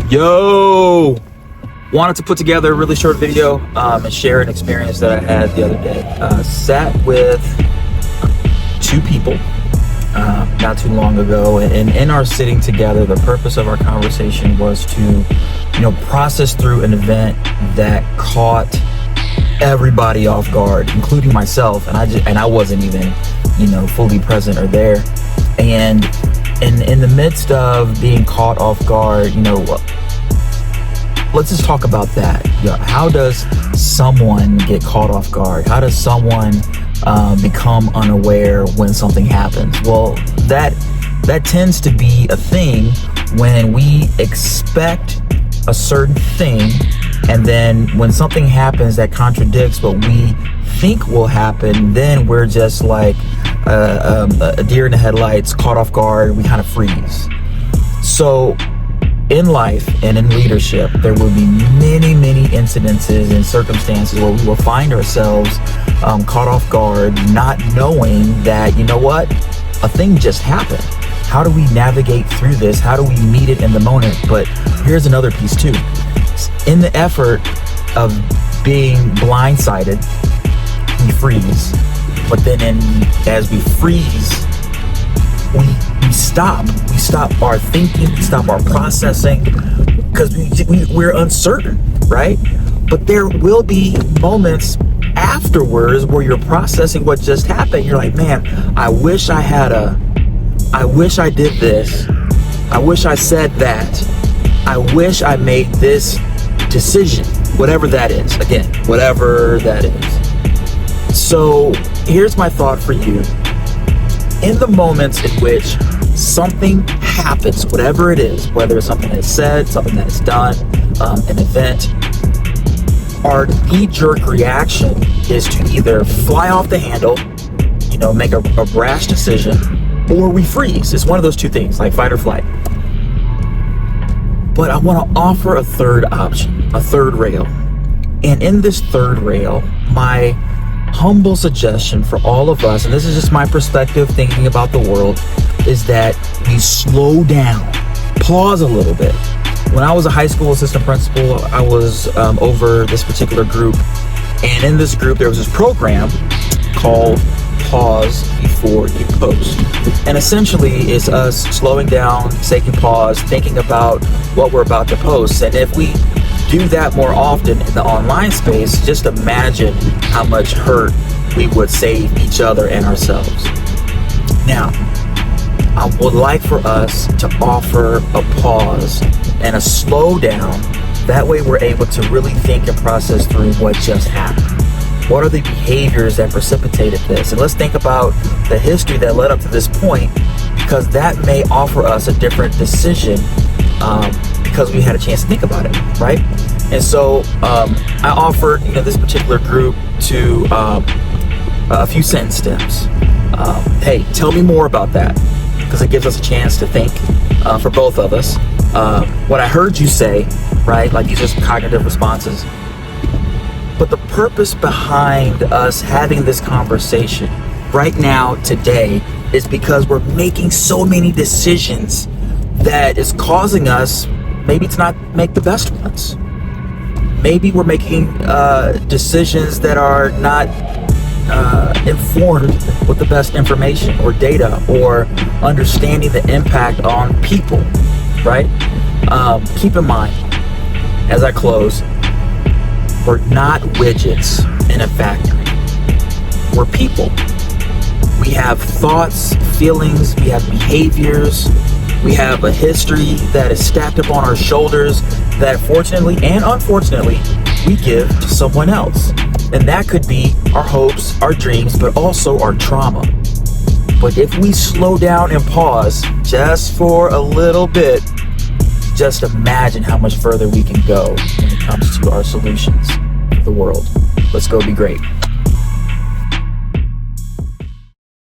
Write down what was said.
Yo! Wanted to put together a really short video and share an experience that I had the other day. Sat with two people not too long ago, and in our sitting together, the purpose of our conversation was to, process through an event that caught everybody off guard, including myself, and I wasn't even, fully present or there. And in the midst of being caught off guard, let's just talk about that. How does someone get caught off guard? How does someone become unaware when something happens? Well, that tends to be a thing when we expect a certain thing, and then when something happens that contradicts what we think will happen, then we're just like a deer in the headlights, caught off guard. We kind of freeze. So in life and in leadership, there will be many incidences and circumstances where we will find ourselves caught off guard, not knowing that, a thing just happened. How do we navigate through this? How do we meet it in the moment? But here's another piece too. In the effort of being blindsided, we freeze. But then as we freeze, we stop. We stop our thinking, we stop our processing, because we're uncertain, right? But there will be moments afterwards where you're processing what just happened. You're like, man, I wish I did this. I wish I said that. I wish I made this decision, whatever that is. Again, whatever that is. So here's my thought for you. In the moments in which something happens, whatever it is, whether it's something that's said, something that's done, an event, our knee-jerk reaction is to either fly off the handle, make a brash decision, or we freeze. It's one of those two things, like fight or flight. But I want to offer a third option, a third rail. And in this third rail, my humble suggestion for all of us, and this is just my perspective thinking about the world, is that we slow down, pause a little bit. When I was a high school assistant principal, I was over this particular group, and in this group there was this program called Pause Before You Post. And essentially it's us slowing down, taking pause, thinking about what we're about to post. And if we do that more often in the online space, just imagine how much hurt we would save each other and ourselves. Now, I would like for us to offer a pause and a slow down. That way we're able to really think and process through what just happened. What are the behaviors that precipitated this? And let's think about the history that led up to this point, because that may offer us a different decision because we had a chance to think about it, right? And so I offered this particular group to a few sentence stems. Hey, tell me more about that, because it gives us a chance to think for both of us. What I heard you say, right? Like, these are some cognitive responses. But the purpose behind us having this conversation right now, today, is because we're making so many decisions that is causing us maybe to not make the best ones. Maybe we're making decisions that are not informed with the best information or data, or understanding the impact on people, right? Keep in mind, as I close, we're not widgets in a factory. We're people. We have thoughts, feelings, we have behaviors, we have a history that is stacked up on our shoulders that fortunately and unfortunately we give to someone else. And that could be our hopes, our dreams, but also our trauma. But if we slow down and pause just for a little bit, just imagine how much further we can go when it comes to our solutions for the world. Let's go be great.